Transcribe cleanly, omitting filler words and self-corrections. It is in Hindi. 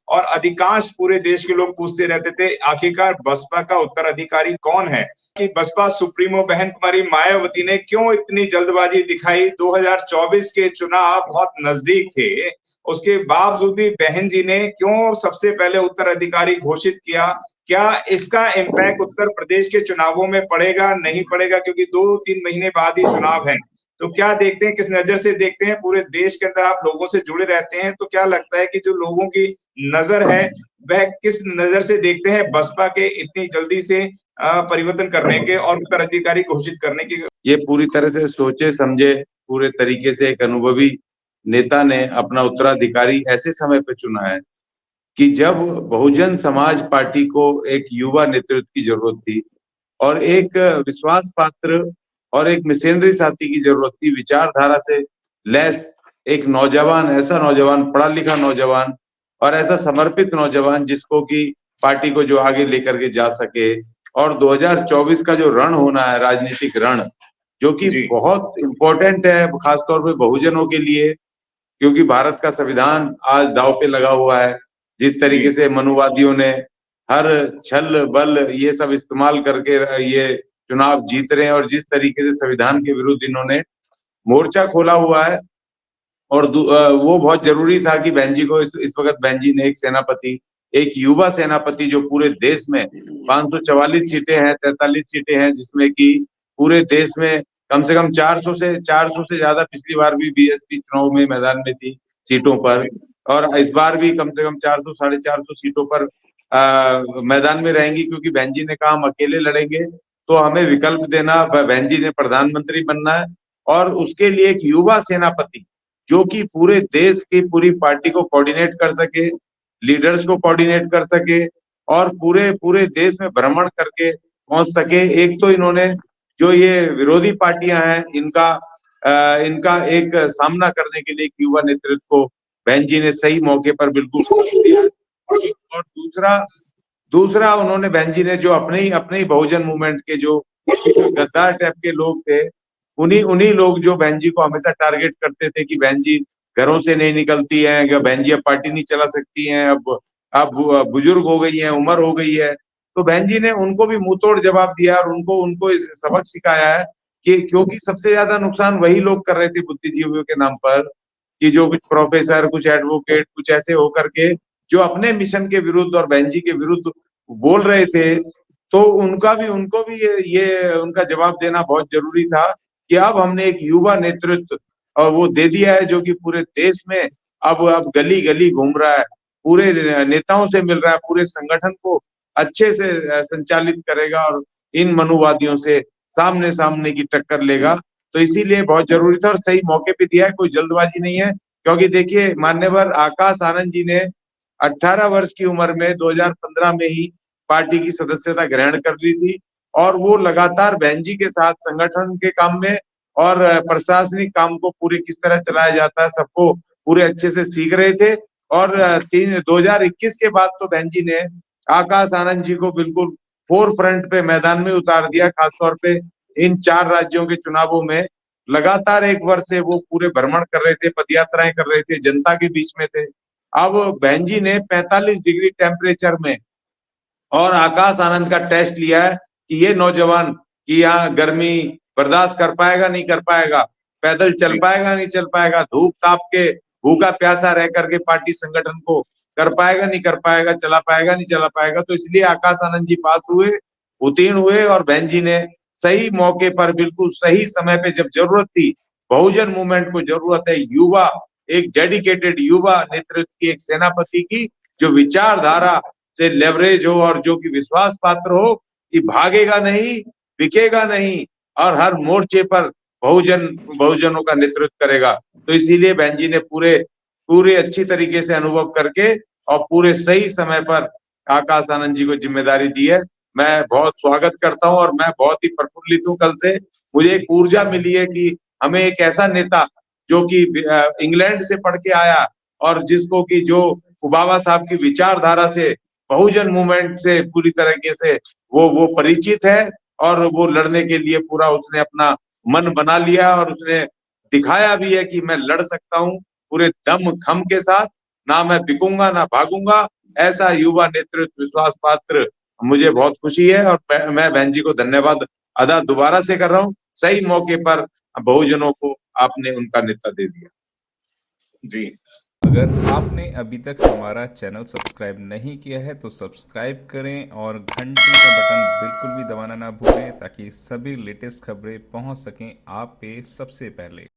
और अधिकांश पूरे देश के लोग पूछते रहते थे आखिरकार बसपा का उत्तराधिकारी कौन है, कि बसपा सुप्रीमो बहन कुमारी मायावती ने क्यों इतनी जल्दबाजी दिखाई। 2024 के चुनाव बहुत नजदीक थे, उसके बावजूद भी बहन जी ने क्यों सबसे पहले उत्तराधिकारी घोषित किया। क्या इसका इम्पैक्ट उत्तर प्रदेश के चुनावों में पड़ेगा, नहीं पड़ेगा, क्योंकि 2-3 महीने बाद ही चुनाव है। तो क्या देखते हैं, किस नजर से देखते हैं, पूरे देश के अंदर आप लोगों से जुड़े रहते हैं, तो क्या लगता है कि जो लोगों की नजर है वह किस नजर से देखते हैं बसपा के इतनी जल्दी से परिवर्तन करने के और उत्तराधिकारी घोषित करने की। ये पूरी तरह से सोचे समझे पूरे तरीके से एक अनुभवी नेता ने अपना उत्तराधिकारी ऐसे समय पे चुना है कि जब बहुजन समाज पार्टी को एक युवा नेतृत्व की जरूरत थी और एक विश्वास पात्र और एक मिशनरी साथी की जरूरत थी, विचारधारा से लैस एक नौजवान, ऐसा नौजवान, पढ़ा लिखा नौजवान और ऐसा समर्पित नौजवान जिसको कि पार्टी को जो आगे लेकर के जा सके। और 2024 का जो रण होना है, राजनीतिक रण, जो कि बहुत इंपॉर्टेंट है खासतौर पे बहुजनों के लिए, क्योंकि भारत का संविधान आज दांव पे लगा हुआ है। जिस तरीके से मनुवादियों ने हर छल बल ये सब इस्तेमाल करके ये चुनाव जीत रहे हैं और जिस तरीके से संविधान के विरुद्ध इन्होंने मोर्चा खोला हुआ है, और वो बहुत जरूरी था कि बहन जी को इस वक्त बहन जी ने एक सेनापति, एक युवा सेनापति जो पूरे देश में 544 सीटें हैं, 43 सीटें हैं, जिसमें कि पूरे देश में कम से कम 400 से ज्यादा पिछली बार भी बीएसपी चुनाव में मैदान में थी सीटों पर, और इस बार भी कम से कम 400 साढ़े 400 सीटों पर मैदान में रहेंगी, क्योंकि बहन जी ने कहा हम अकेले लड़ेंगे तो हमें विकल्प देना, बहन जी ने प्रधानमंत्री बनना है और उसके लिए एक युवा सेनापति जो कि पूरे देश की पूरी पार्टी को कोऑर्डिनेट कर सके, लीडर्स को कोऑर्डिनेट कर सके और पूरे पूरे देश में भ्रमण करके पहुंच सके। एक तो इन्होंने जो ये विरोधी पार्टियां हैं इनका एक सामना करने के लिए एक युवा नेतृत्व को बहन जी ने सही मौके पर बिल्कुल दिया। और दूसरा उन्होंने, बहन जी ने जो अपने ही बहुजन मूवमेंट के जो गद्दार टाइप के लोग थे, उन्हीं लोग जो बहन जी को हमेशा टारगेट करते थे कि बहन जी घरों से नहीं निकलती हैं, बहन जी अब पार्टी नहीं चला सकती हैं, अब बुजुर्ग हो गई हैं, उम्र हो गई है, तो बहन जी ने उनको भी मुंह तोड़ जवाब दिया और उनको सबक सिखाया है कि क्योंकि सबसे ज्यादा नुकसान वही लोग कर रहे थे बुद्धिजीवियों के नाम पर, कि जो कुछ प्रोफेसर, कुछ एडवोकेट, कुछ ऐसे होकर के जो अपने मिशन के विरुद्ध और बहन जी के विरुद्ध बोल रहे थे, तो उनको भी ये उनका जवाब देना बहुत जरूरी था कि अब हमने एक युवा नेतृत्व और वो दे दिया है जो कि पूरे देश में अब गली गली घूम रहा है, पूरे नेताओं से मिल रहा है, पूरे संगठन को अच्छे से संचालित करेगा और इन मनुवादियों से सामने सामने की टक्कर लेगा। तो इसीलिए बहुत जरूरी था और सही मौके पे दिया है, कोई जल्दबाजी नहीं है। क्योंकि देखिए मान्यवर आकाश आनंद जी ने 18 वर्ष की उम्र में 2015 में ही पार्टी की सदस्यता ग्रहण कर ली थी और वो लगातार बहन जी के साथ संगठन के काम में और प्रशासनिक काम को पूरे किस तरह चलाया जाता है सबको पूरे अच्छे से सीख रहे थे। और 2021 के बाद तो बहन जी ने आकाश आनंद जी को बिल्कुल फोर फ्रंट पे मैदान में उतार दिया, खासतौर पे इन 4 राज्यों के चुनावों में लगातार 1 वर्ष से वो पूरे भ्रमण कर रहे थे, पदयात्राएं कर रहे थे, जनता के बीच में थे। अब बहन जी ने 45 डिग्री टेम्परेचर में और आकाश आनंद का टेस्ट लिया है कि ये नौजवान कि यहाँ गर्मी बर्दाश्त कर पाएगा नहीं कर पाएगा, पैदल चल पाएगा नहीं चल पाएगा, धूप ताप के भूखा प्यासा रह करके पार्टी संगठन को कर पाएगा नहीं कर पाएगा, चला पाएगा नहीं चला पाएगा। तो इसलिए आकाश आनंद जी पास हुए, उत्तीर्ण हुए और बहन जी ने सही मौके पर बिल्कुल सही समय पे जब जरूरत थी, बहुजन मूवमेंट को जरूरत है युवा, एक डेडिकेटेड युवा नेतृत्व की, एक सेनापति की जो विचारधारा से लेवरेज हो और जो कि विश्वास पात्र हो कि भागेगा नहीं, बिकेगा नहीं और हर मोर्चे पर बहुजनों का नेतृत्व करेगा। तो इसीलिए बहन जी ने पूरे अच्छी तरीके से अनुभव करके और पूरे सही समय पर आकाश आनंद जी को जिम्मेदारी दी है। मैं बहुत स्वागत करता हूं और मैं बहुत ही प्रफुल्लित हूं। कल से मुझे एक ऊर्जा मिली है कि हमें एक ऐसा नेता जो कि इंग्लैंड से पढ़ के आया और जिसको कि जो बाबा साहब की विचारधारा से, बहुजन मूवमेंट से पूरी तरीके से वो परिचित है और वो लड़ने के लिए पूरा उसने अपना मन बना लिया और उसने दिखाया भी है कि मैं लड़ सकता हूं पूरे दम खम के साथ। ना मैं बिकूंगा ना भागूंगा, ऐसा युवा नेतृत्व विश्वास पात्र मुझे बहुत खुशी है। और मैं बहन जी को धन्यवाद अदा दोबारा से कर रहा हूँ। सही मौके पर बहुजनों को आपने उनका नेता दे दिया। जी। अगर आपने अभी तक हमारा चैनल सब्सक्राइब नहीं किया है तो सब्सक्राइब करें और घंटी का बटन बिल्कुल भी दबाना ना भूलें ताकि सभी लेटेस्ट खबरें पहुंच सकें आप पे सबसे पहले।